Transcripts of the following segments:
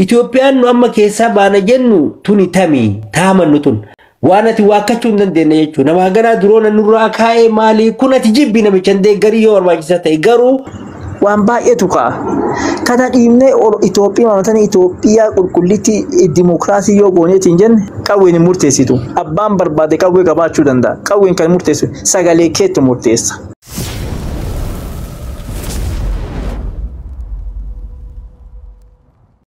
Itoophiyaan nu amma keessaa baana jennu tuni tami taamannu tun waan ati waakkachuu hin dandeenye jechuudha. Nama ganaa duroona nurraa kaa'ee maalii kun ati jibbi namicha deeggarii yoo barbaachisaa ta'e garuu waan baay'eetu ka'a. Kana dhiibnee Itoophiyaa qulqullitti dimokiraasii yoo gooneetiin jenne qawween hin murteessitu. Abbaan barbaade qawwee qabaachuu danda'a. Qawween kan murteessu sagalee keetti murteessa.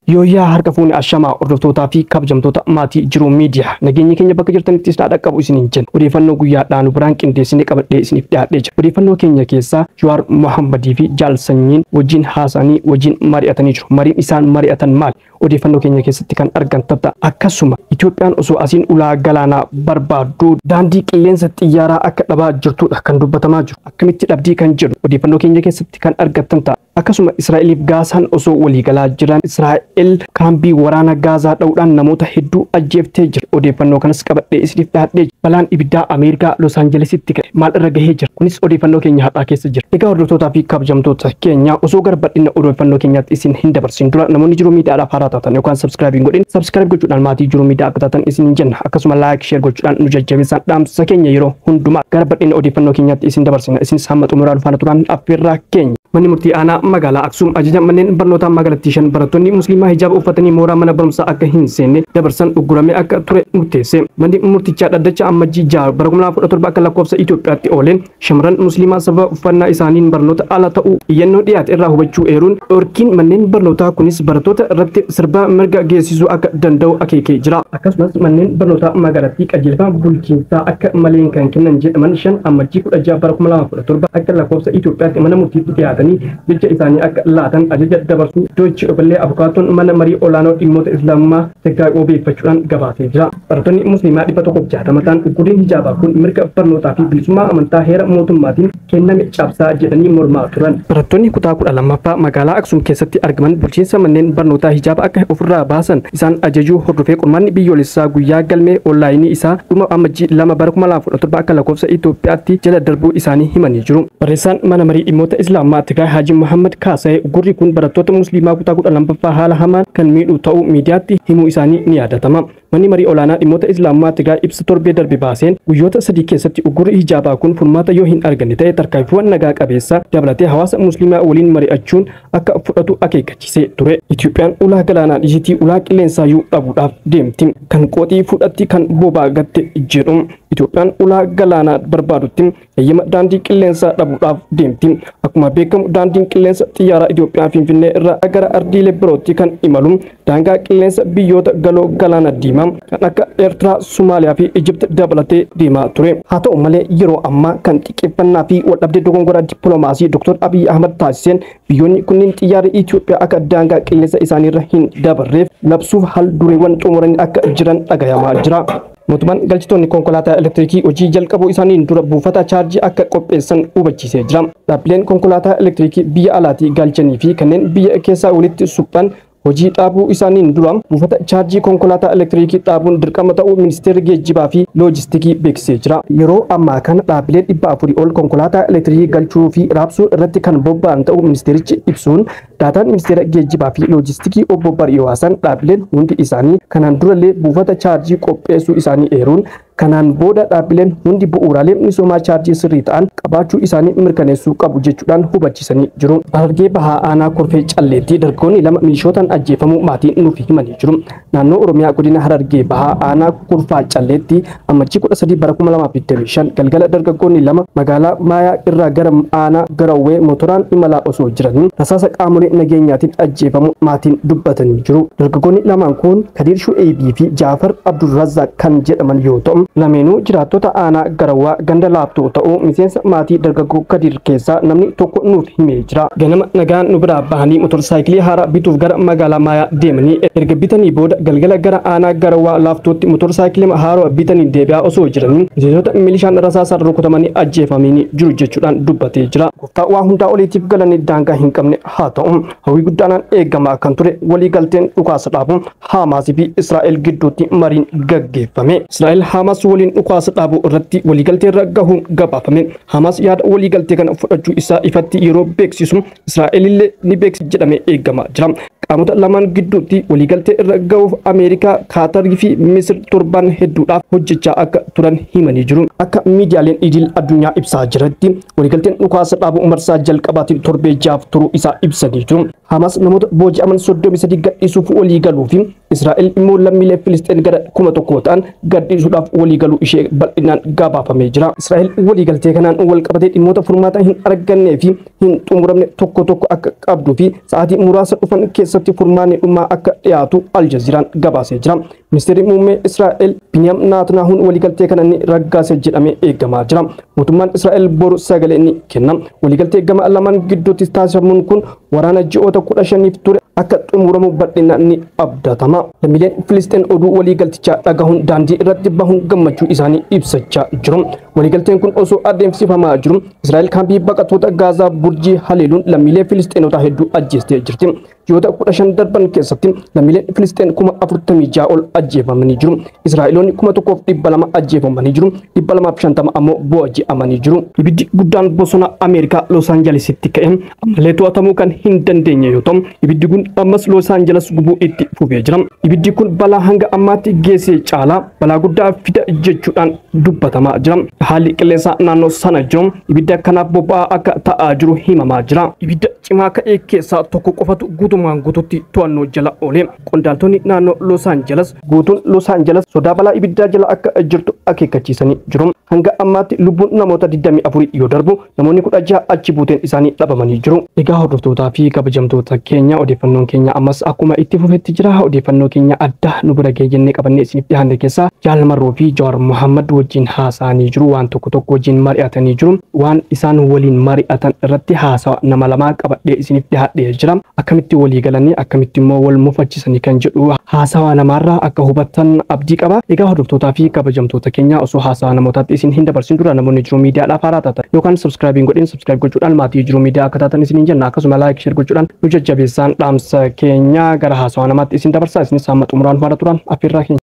Yooyaa harka fuuni ashamaa hordoftoota fi kabajamtoota maatii jiruu miidiyaa nageenya keenya bakka jirtanittis dhaadhaqqabu isiniin jenna odeeffannoo guyyaadhaan biraan qindeessine qabadhee isiniif dhiyaadhee jira. Odeeffannoo keenya keessaa Jawaar Mohammadii fi Jaal Sanyiin wajjin haasa'anii wajjin mari'atanii jiru. Mariin isaan mari'atan maali? Odeeffannoo keenya keessatti kan argamtan akkasuma Itoophiyaan osoo asiin ulaa galaanaa barbaaddu daandii qilleensa xiyyaaraa akka dhabaa jirtudha kan dubbatamaa jiru. Akkamitti dhabdii kan jedhu odeeffannoo keenya keessatti kan argamtan ta'a. Akkasuma Israa'eliif Gaazaan osoo waliigalaa jiran Israa'el kaambii waraana Gaazaa dha'uudhaan namoota hedduu ajjeeftee jira. Odeeffannoo kanas qabadhee isiniif dhiyaadhee jira. Balaan ibiddaa Ameerikaa Los Aanjelesitti ka'e maal irra gahee jira? Kunis odeeffannoo keenya har'aa keessa jira. Egaa hordoftootaa fi kabajamtoota keenya osoo gara bal'ina odeeffannoo keenyaatti isin hin dabarsin dura namoonni jiruu miidiyaadhaaf haaraa taatan yookaan subscribe hin godhin subscribe gochuudhaan maatii jiruu miidiyaa akka taatan isin jenna. Akkasuma like share gochuudhaan nu jajjabeessaa dhaamsa keenya yeroo hundumaa gara bal'ina odeeffannoo keenyaatti isin dabarsina. Isin hamma xumuraan faana turaan affeerraa keenya. Manni murtii aanaa magaalaa Aksum ajaja manneen barnootaa magaalattii 5 barattoonni musliimaa hijaaba uffatanii mooraa mana barumsaa akka hin seenne dabarsan ugguramee akka ture murteesse. Manni murtichaa dhaddacha ammajjii 6 bara 2017 akka lakkoofsa Itoophiyaatti ooleen shamarran musliimaa sababa uffannaa isaaniin barnoota ala ta'uu iyyannoo dhiyaate irraa hubachuu eeruun dhorkiin manneen barnootaa kunis barattoota irratti sirba mirga geessisuu akka danda'u akeekee jira. Akkasumas manneen barnootaa magaalattii qajeelfama bulchiinsaa akka maleen kan kennan jedhaman 5 ammajjii 16 bara 2017 akka lakkoofsa Itoophiyaatti mana murtiitti dhiyaatan jecha isaanii akka laatan ajaja dabarsuu Doochi Obalee Abukaatoon mana marii olaanoo dhimmoota Islaamummaa Tegaa beeffachuudhaan gabaasee jira. Barattoonni musliimaa 160 ta'an ugguriin hijaabaa kun mirga barnootaa fi bilisummaa amantaa heera mootummaatiin kenname cabsaa jedhanii mormaa turan. Barattoonni kutaa 12ffaa magaalaa Aksum keessatti argaman bulchiinsa manneen barnootaa hijaaba akka ofirraa baasan isaan ajajuu hordofee qormaanni biyyoolessaa guyyaa galmee onlaayinii isaa dhuma ammajjii 2 bara 2017 akka lakkoofsa Itoophiyaatti jala darbuu isaanii himanii jiru. Barreessaan mana marii dhimmoota Islaamaa Tigraay Haji Muhammad Kaasee gurri kun barattoota musliimaa kutaa 12ffaa haala hamaan kan miidhu ta'uu miidiyaatti himuu isaanii ni yaadatama. Manni marii olaanaa dhimmoota Islaamaa Tigraay ibsa torbee darbe baaseen guyyoota 3 keessatti uggurri hijaabaa kun furmaata yoo hin arganne ta'e tarkaanfiiwwan nagaa qabeessa dabalatee hawaasa musliimaa waliin mari'achuun akka fudhatu akeekkachiisee ture. Itoophiyaan ulaa galaanaa dhiitii ulaa qilleensaayyuu dhabuudhaaf deemti. Kan qooxii fudhatti kan bobaa gatte jedhu. Itoophiyaan ulaa galaanaa barbaadutti eeyyama daandii qilleensaa dhabuudhaaf deemti. Akkuma beekamu daandiin qilleensa xiyyaaraa Itoophiyaa Finfinnee irraa gara ardiilee birootti kan imalu daangaa qilleensa biyyoota galoo galaana diimaa kan akka Eertiraa, Somaaliyaa fi Ijipti dabalatee deemaa ture. Haa ta'u malee yeroo ammaa kan xiqqeeffannaa fi waldhabdee dogongoraa dippiloomaasii Dr. Abiy Ahmad taasiseen biyyoonni kunniin xiyyaarri Itoophiyaa akka daangaa qilleensa isaaniirra hin dabarreef labsuuf hal dureewwan xumuranii akka jiran dhagayamaa jira. Mootummaan galchitoonni konkolaataa elektirikii hojii jalqabuu isaaniin dura buufata chaarjii akka qopheessan hubachiisee jira. Dhaabbileen konkolaataa elektirikii biyya alaatii galchanii fi kanneen biyya keessaa walitti suphan hojii dhaabuu isaaniin dura buufata chaarjii konkolaataa elektirikii dhaabuun dirqama ta'uu ministeerri geejjibaa fi loojistikii beeksisee jira. Yeroo ammaa kana dhaabbilee 400 ol konkolaataa elektirikii galchuu fi raabsuu irratti kan bobba'an ta'uu ministeerichi ibsuun daataan ministeera geejjibaa fi loojistikii obbo Bari'oo Hasan dhaabbileen hundi isaanii kanaan durallee buufata chaarjii qopheessuu isaanii eeruun kanaan booda dhaabbileen hundi bu'uuraalee misoomaa chaarjii sirrii ta'an qabaachuu isaanii mirkaneessuu qabu jechuudhaan hubachiisanii jiru. Harargee bahaa aanaa korfee calleetti dargaggoonni 2 milishootaan ajjeefamuu maatiin nuuf himanii jiru. Naannoo Oromiyaa godina Harargee bahaa aanaa kurfaa calleetti ammajjii 13 bara 2025 galgala dargaggoonni 2 magaalaa Maayaa irraa gara aanaa Garawwee motoraan imalaa osoo jiranii rasaasa qaamolee nageenyaatiin ajjeefamuu maatiin dubbatanii jiru. Dargaggoonni lamaan kun Kadir Shu'eebii fi Jaafar Abdurrazzaq kan jedhaman yoo ta'u lameenuu jiraattota aanaa Garawwaa ganda laabtuu ta'uu miseensa maatii dargaggoo Kadir keessaa namni tokko nuuf himee jira. Ganama nagaan nu biraa bahanii motorsaayikilii haaraa bituuf gara magaalaa Maayaa deemanii erga bitanii booda galgala gara aanaa Garawwaa laaftuutti motorsaayikilii haaraa bitanii deebi'aa osoo jiranii miseensota milishaan rasaasaan rukutamanii ajjeefamanii jiru jechuudhaan dubbatee jira. Gooftaa waa hundaa oliitiif galanii daangaa hin qabne haa ta'u hawwii guddaanaan eegamaa kan ture walii galteen dhukaasa dhaabu Hamaasii fi Israa'el gidduutti mariin gaggeeffame. Israa'el Hamaas Hamas waliin dhukaasa dhaabuu irratti waliigaltee irra gahuun gabaafame. Hamas yaada waliigaltee kana fudhachuu isaa ifatti yeroo beeksisu Israa'el illee ni beeksisa jedhamee eegamaa jira. Qaamota lamaan gidduutti waliigaltee irra gahuuf Ameerikaa, Kaatarii fi Misir torban hedduudhaaf hojjechaa akka turan himanii jiru. Akka miidiyaaleen idil addunyaa ibsaa jiranitti waliigalteen dhukaasa dhaabuu marsaa jalqabaatiin torbee jaaf turuu isaa ibsanii jiru. Hamas namoota booji'aman 33 gadhiisuuf walii galuu fi Israa'el immoo lammiilee Filisxeen gara 1,000 ta'an gadhiisuudhaaf walii galuu ishee bal'inaan gabaafamee jira. Israa'el waliigaltee kanaan wal qabatee dhimmoota furmaata hin argannee fi hin xumuramne tokko tokko akka qabduu fi sa'aatii muraasa dhufan keessatti furmaanni dhumaa akka dhiyaatu Aljaziiraan gabaasee jira. Ministeerri muummee Israa'el Binyaam Naatnaahuun waliigaltee kana ni raggaase jedhamee eegamaa jira. Mootummaan Israa'el boru sagalee ni kenna. Waliigaltee gama lamaan gidduutti taasifamuun kun waraana ji'oota 15 ture akka xumuramu bal'inaan ni abdatama. Lammiileen Filisxeen oduu waliigaltichaa dhagahuun daandii irratti bahuun gammachuu isaanii ibsachaa jiru. Waliigalteen kun osoo adeemsifamaa jiru Israa'el kaampii baqattoota Gaazaa burjii haleeluun lammiilee Filisxeenotaa hedduu ajjeestee jirti. Ji'oota 15 darban keessatti lammiileen Filisxeen 46,000 ol ajjeefamanii jiru. Israa'eloonni 1,200 ajjeefamanii jiru. 250 ammoo booji'amanii jiru. Ibiddi guddaan bosona Ameerikaa Los Aanjelesitti ka'e ammallee to'atamuu kan hin dandeenye yoo ta'u, ibiddi kun ammas Los Aanjeles gubuu itti fufee jira. Ibiddi kun balaa hanga ammaatti geessee caalaa balaa guddaa fida jechuudhaan dubbatamaa jira. Haalli qilleensaa naannoo sana jiru ibidda kanaaf boba'aa akka ta'aa jiru himamaa jira. Ibidda cimaa ka'ee keessaa tokko qofatu guutumaan guututti to'annoo jala oole. Qondaaltonni naannoo Los Aanjeles guutuun Los Aanjeles sodaa balaa ibiddaa jala akka jirtu akeekkachiisanii jiru. Hanga ammaatti lubbuun namoota 24 yoo darbu namoonni 16 achi buuteen isaanii dhabamanii jiru. Egaa hordoftootaa fi kabajamtoota keenya odeeffannoon keenya ammas akkuma itti fufetti jira. Odeeffannoo keenya adda nu bira geenyee qabannee isiniif dhiyaanne keessaa Jaal Marroo fi Jawaar Mohammad wajjin haasa'anii jiru. Waan tokko tokko wajjin mari'atanii jiru. Waan isaan waliin mari'atan irratti haasawa nama lamaa qabadhee isiniif dhiyaadhee jira. Akkamitti walii galanii akkamitti immoo wal mufachiisanii kan jedhu haasawa namaarraa akka hubattan abdii qaba. Egaa hordoftootaa fi kabajamtoota keenya osoo haasawa namootaatti isin hin dabarsin dura namoonni jiru miidiyaadhaaf haaraa taatan yookaan subscribe godhin subscribe gochuudhaan maatii jiru miidiyaa akka taatan isiniin jenna. Akkasuma like share gochuudhaan nu jajjabeessaan dhaamsa keenya gara haasawa namaatti isin dabarsaa. Isinis hamma xumuraan faana turan affeerraa keenya.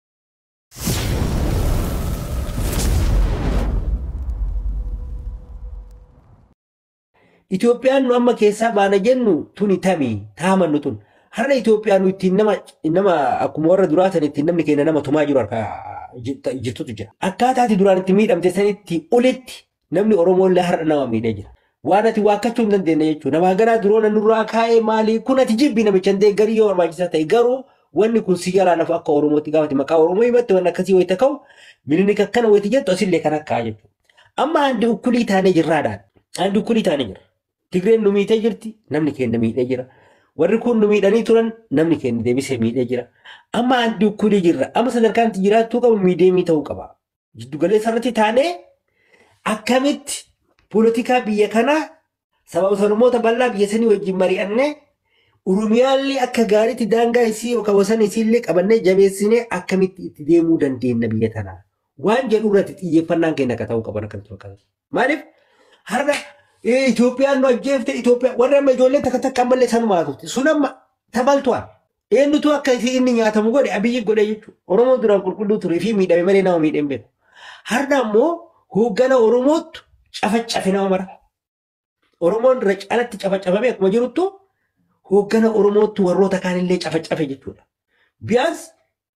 Itoophiyaan nu amma keessaa baana jennu tuni tamii taamannu tun har'a Itoophiyaan nu ittiin nama akkuma warra duraatan ittiin namni keenya nama tumaa jiru harka jirtutu jira. Akkaataati duraan itti miidhamte sanitti olitti namni Oromoo illee har'a nama miidhee jira. Waan ati waakkachuu hin dandeenye jechuudha. Nama ganaa duroona nurraa kaa'ee maalii kun ati jibbi namicha deeggarii yoo barbaachisaa ta'e garuu wanni kun si yaraa nafu akka Oromootti gaafate maqaa Oromoo himatti waan akkasii wayita ka'u milinik akkana wayti jettu asillee kan akka jechuudha. Amma handi ukkulii taanee jirraadhaan. Handi ukkulii taanee jira. Tigreen nu miidhee jirti namni keenya miidhee jira. Warri kun nu miidhanii turan namni keenya deebisee miidhee jira. Amma handi ukkulii jirra. Amma sadarkaan itti jiraattuu qabu miideemii ta'uu qaba. Jiddu galeessa irratti taanee akkamitti poolitikaa biyya kanaa sababa sanomoota bal'aa biyya sanii wajjin mari'annee Oromiyaallee akka gaariitti daangaa isii yookaan wasan isiillee qabannee jabeessinee akkamitti itti deemuu dandeenya biyya tanaa. Waan jedhu irratti xiyyeeffannaan keenya akka ta'uu qaban akkamitti fakkaata. Maaliif har'a Itoophiyaan nu ajjeefte Itoophiyaa warra amma ijoollee takka takka ammallee sanumaa turte sun amma tabaltuwaan eenyutu akka inni nyaatamu godhe Abiyyi godhe jechuudha. Oromoon duraan qulqulluu ture fi miidhame malee nama miidhame beeku. Har'a ammoo hooggana Oromootu cafacafe nama mara. Oromoon irra caalatti cafacafame akkuma jiruttu hooggana Oromootu warroota kaanillee cafacafe jechuudha. Biyaas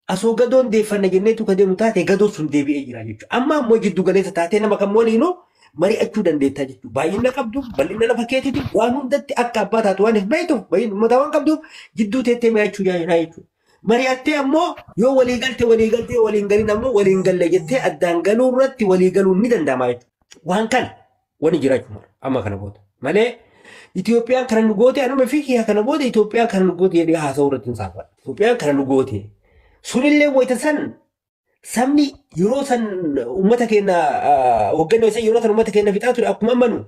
asoo gadoon deeffanna jenneetu ka deemu taate gadoon sun deebi'ee jira jechuudha. Amma ammoo jiddu galeessa taatee nama kan waliinuu mari'achuu dandeettaa jechuudha. Baay'ina qabdu bal'ina lafa keetiiti waan hundatti akka abbaa taatu waan hin beektuuf uummata waan qabduuf jidduu teettee mari'achuu jaalladha jechuudha. Mari'attee ammoo yoo waliigaltee waliin galin ammoo waliin galle jettee addaan galuu irratti walii galuun ni danda'ama jechuudha. Waan kana wani jiraachuu amma kana booda malee Itoophiyaan kana nu goote anuma fi kiyya kana booda Itoophiyaan kana nu goote jedhee haasa'uu irratti hin saafadha. Itoophiyaan kana nu goote sunillee wayita san sabni yeroo san uummata keenya hoggannoo isa yeroo san uummata keenya fixaa ture akkuma ammanu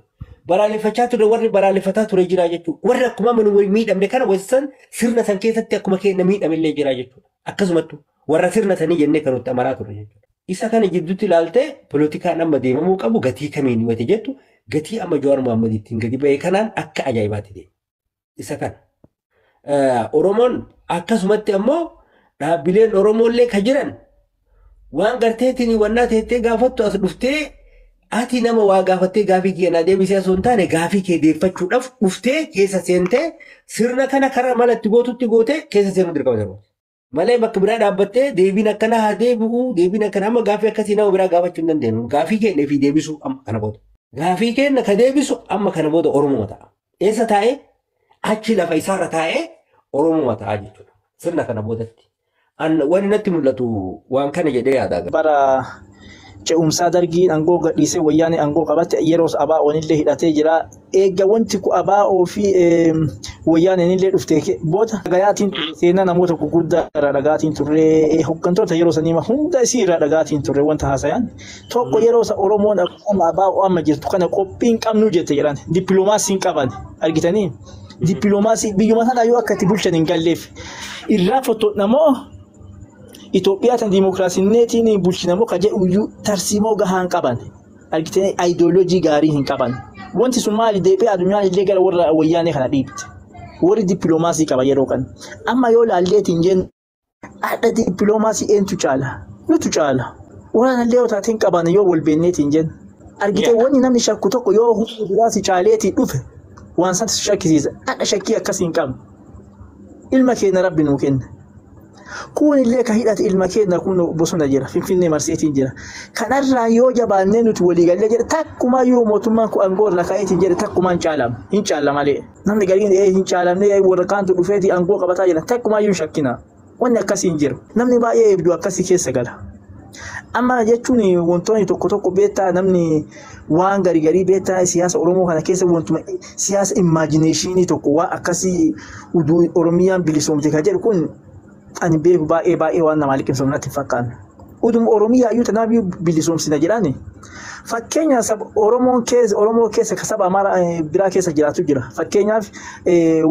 balaaleffachaa ture warri balaaleffataa ture jira jechuudha. Warri akkuma ammanu miidhamne kana wayita san sirna san keessatti akkuma keenya miidhamillee jira jechuudha. Akkasumattuu warra sirna sanii jennee kan nutti amaraa ture jechuudha. Isa kana jidduutti ilaaltee poolitikaan amma deemamuu qabu gatii kamiin wayita jettu gatii amma Jawaar Mohammad ittiin gadi ba'ee kanaan akka ajaa'ibaatti deema. Isa kana Oromoon akkasumatti ammoo dhaabbileen Oromoollee ka jiran waan garteetiin wannaa teettee gaafattu as dhuftee ati nama waa gaafattee gaafii kee na deebisee osoo hin taane gaafii kee deeffachuudhaaf dhuftee keessa seentee sirna kana karaa mala itti gootutti gootee keessa seenuu dirqama darbu. Malee bakka biraa dhaabbattee deebiin akkana haa deebi'u deebiin akkana amma gaafii akkasii nama biraa gaafachuu hin dandeenyu. Gaafii keenya fi deebisuu amma kana booda. Gaafii keenya ka deebisu amma kana booda Oromoo ta'a. Eessa taa'ee achi lafa isaarra taa'ee Oromoo ta'a jechuudha. Sirna kana boodatti. Wani natti mul'atu waan kana jedhee yaada. Bara ce'umsaa dargiin aangoo gadhiisee wayyaanee aangoo qabatte yeroos ABO'n illee hidhatee jira. Eegga wanti kun ABO fi wayyaaneen illee dhuftee booda dhagaatiin seenaa namoota gurguddaa irraa dhagaatiin turre hooggantoota yeroo sanii hunda isii irraa dhagaatiin turre wanta haasayan tokko yeroo Oromoon akkuma ABO amma jirtu kana qophiin qabnu jette jedhan dippiloomaasiin qaban argitanii dippiloomaasii biyyuma sana yoo akka itti bulchan hin galleef irraa foto namoo Itoophiyaa tan dimokiraasiineetiin bulchinamoo kajedhu tarsiimoo gahaan qaban argitanii aayidooloojii gaarii hin qaban wanti sun maali deebi'ee addunyaan illee gara warra wayyaanee kana dhiibte warri dippiloomaasii qaba yeroo kan amma yoo laalleetiin jennu adda dippiloomaasii eentu caala nutu caala waraanallee yoo taateen qaban yoo wal beenneetiin jennu argitee wanni namni shakku tokko yoo humna biraasi caaleetii dhufe waan sanatti shakkisiisa adda shakkii akkasiin qabu ilma keenya rabbi nuu kenna. Kun illee ka hidhate ilma keenya kun bosona jira Finfinnee marseetiin jira kanarraa yoo jabaannee nuti waliigallee jira takkumaa yoo mootummaan kun aangoo irra kaa'eetiin jira takkumaan caalama hin caala malee namni gariin hin caalamne warra kaantu dhufeeti aangoo qabataa jira takkumaa yoo shakkina wanni akkasii hin jiru namni baay'ee eebduu akkasii keessa gala amma jechuun wantoonni tokko tokko beektaa namni waan garii beektaa siyaasa Oromoo kana keessa wantuma siyaasa imaajineeshinii tokko waan akkasii uduu Oromiyaan bilisoomte ka jedhu kun ani beeku baay'ee waan nama liqimsuuf natti fakkaan. Udum Oromiyaa iyyuu tanaaf bilisoomsina jedhani. Fakkeenya Oromoo keessa ka saba Amaaraa biraa keessa jiraatu jira. Fakkeenyaaf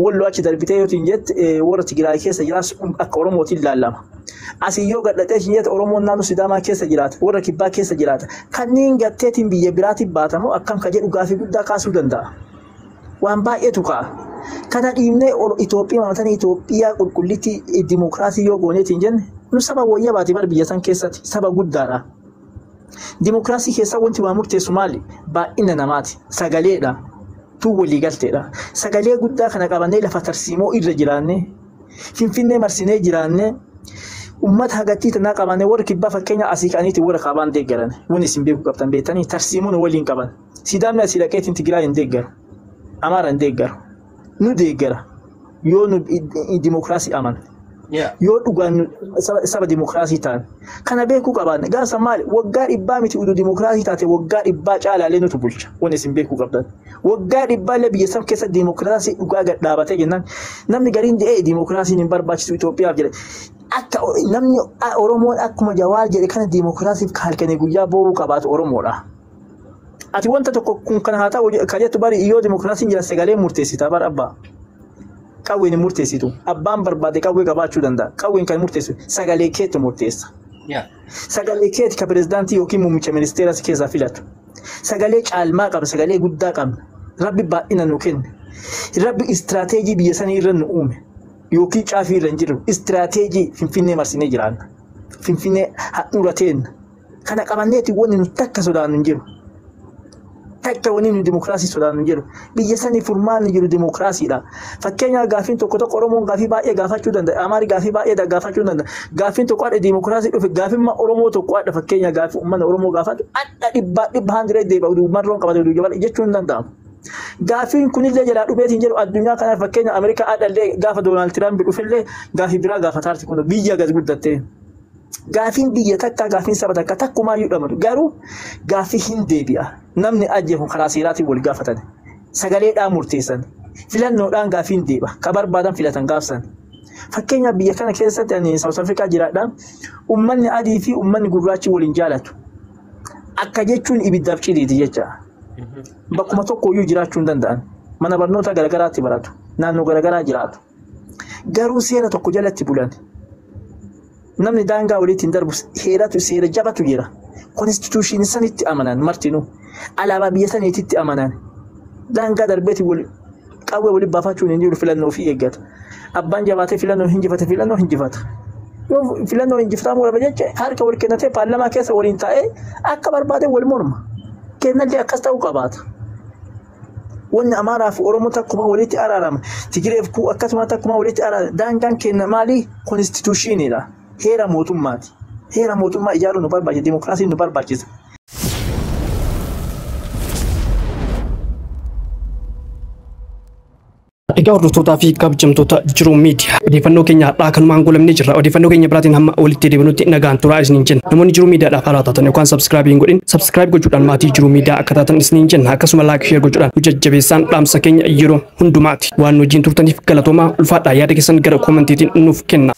Walloo achi darbitee yoo jette warra Tigraay keessa jiraatu akka Oromootiin ilaalama. Asii yoo gadhatee jette Oromoon naannoo Sidaamaa keessa jiraata warra Kibbaa keessa jiraata. Kanneen gatteetiin biyya biraatiin baatamu akkam ka jedhu gaafii guddaa kaasuu danda'a. Waan baay'eetu ka'a. Kana dhiibnee Itoophiyaa qulqullitti dimokiraasii yoo gooneetiin jenne nu saba wayyaa baatee bara biyya san keessatti saba guddaadha. Dimokiraasii keessa wanti waan murteessu maali? Baay'ina namaati. Sagaleedha. Tu waliigalteedha. Sagalee guddaa kana qabannee lafa tarsiimoo irra jiraannee Finfinnee marsinee jiraannee ummata hagattii tanaa qabannee warra Kibbaa fakkeenya asii ka'aniiti warra kaabaan deeggaran. Wanni isin beekuu qabdan beektanii tarsiimoon waliin qaban. Sidaamni asii dhaqeetiin Tigraay hin deeggaru. Amaara hin deeggaru. Nu deeggara yoo nu dimokiraasii aman yoo dhugaan saba dimokiraasii ta'an kana beekuu qaban gaasa maali waggaa 100 miti uduu dimokiraasii taate waggaa 100 caalaalee nutu bulcha wanni isin beekuu qabdan waggaa 100 illee biyya san keessa dimokiraasii dhugaa gad dhaabatee jennaan namni gariin de'ee dimokiraasiin hin barbaachisu Itoophiyaaf jedhe akka namni Oromoon akkuma Jawaar jedhe kana dimokiraasiif halkanii guyyaa booruu qabaatu Oromoodha. Ati wanta tokko kun kana haa ta'u ka jettu bari yoo dimokiraasiin jira sagalee murteessita bar abbaa qawween murteessitu abbaan barbaade qawwee qabaachuu danda'a qawween kan murteessu sagalee keetti murteessa sagalee keetti ka pirezidaantii yookiin muummicha ministeeras keessaa filatu sagalee caalmaa qaba sagalee guddaa qabna rabbi baay'ina nu kenne rabbi istiraateejii biyya sanii irra nu uume yookiin caafii irra hin jiru istiraateejii Finfinnee marsinee jiraanna Finfinnee handhuurateen kana qabanneeti wanni nuti akka sodaannu hin jiru. Takka wani nu dimokiraasii sodaannu jiru biyya sanii furmaanni jiru dimokiraasiidha. Fakkeenya gaafiin tokko Oromoon gaafii baay'ee gaafachuu danda'a Amaari gaafii baay'ee gaafachuu danda'a gaafiin tokko adda dimokiraasii dhufe gaafiin Oromoo tokko adda fakkeenya gaafii uummanni Oromoo gaafatu adda dhibba handire deebi'a uummanni qabate jabal jechuun danda'amu. Gaafiin kunillee jalaa dhubeetiin jedhu addunyaa kana fakkeenya Ameerikaa adallee gaafa Doonaald Tiraamp dhufillee gaafii biraa gaafataarti kun biyya gas guddattee. Gaafiin biyya takka gaafiin saba takka takkumaa yuudhamatu garuu gaafii hin deebi'a namni ajjeefu karaa seeraatiin wal gaafatan sagaleedhaan murteessan filannoodhaan gaafiin deebi'a ka barbaadan filatan gaafsan fakkeenya biyya kana keessatti ani South Africa jiraadhaan ummanni adii fi ummanni gurraachi waliin jaalatu akka jechuun ibiddaaf cidhiiti jecha bakkuma tokko iyyuu jiraachuu hin danda'an mana barnoota garagaraatti baratu naannoo garagaraa jiraatu garuu seera tokko jalatti bulan. Namni daangaa walitti hin darbu heeratu seera jabatu jira. Konstituushinii sanitti amanan martinuu alaabaa biyya saniitti amanan daangaa darbeeti qawwee waliin baafachuun hin jiru filannoo fi eeggata. Abbaan jabaatee filannoo hinjifata. Yoo filannoo injifatamu wala bajaje harka wal kennatee paarlaamaa keessa waliin taa'ee akka barbaade wal morma. Kennallee akkas ta'uu qabaata. Wanni Amaaraa fi Oromoo takkuma walitti araarama. Tigireef ku akkasuma takkuma walitti araarama. Daangaan kenna maali? Konstitushiniidha. Heera mootummaati. Heera mootummaa ijaaruun nu barbaachisa. Dimookiraasiin nu barbaachisa. Egaa hordoftoota fi kabajamtoota Jiruu Miidiyaa odeeffannoo keenya har'aa kanumaan goolabnee jirra. Odeeffannoo keenya biraatiin hamma walitti deebinutti nagaan turaa isiniin jenna. Namoonni Jiruu Miidiyaadhaaf haaraa taatan yookaan subscribe hin godhin subscribe gochuudhaan maatii Jiruu Miidiyaa akka taatan isiniin jenna. Akkasuma like share gochuudhaan nu jajjabeessaan dhaamsa keenya yeroo hundumaati. Waan nu wajjin turtaniif galatoomaa ulfaadhaa yaada keessan gara koomentiitiin nuuf kenna.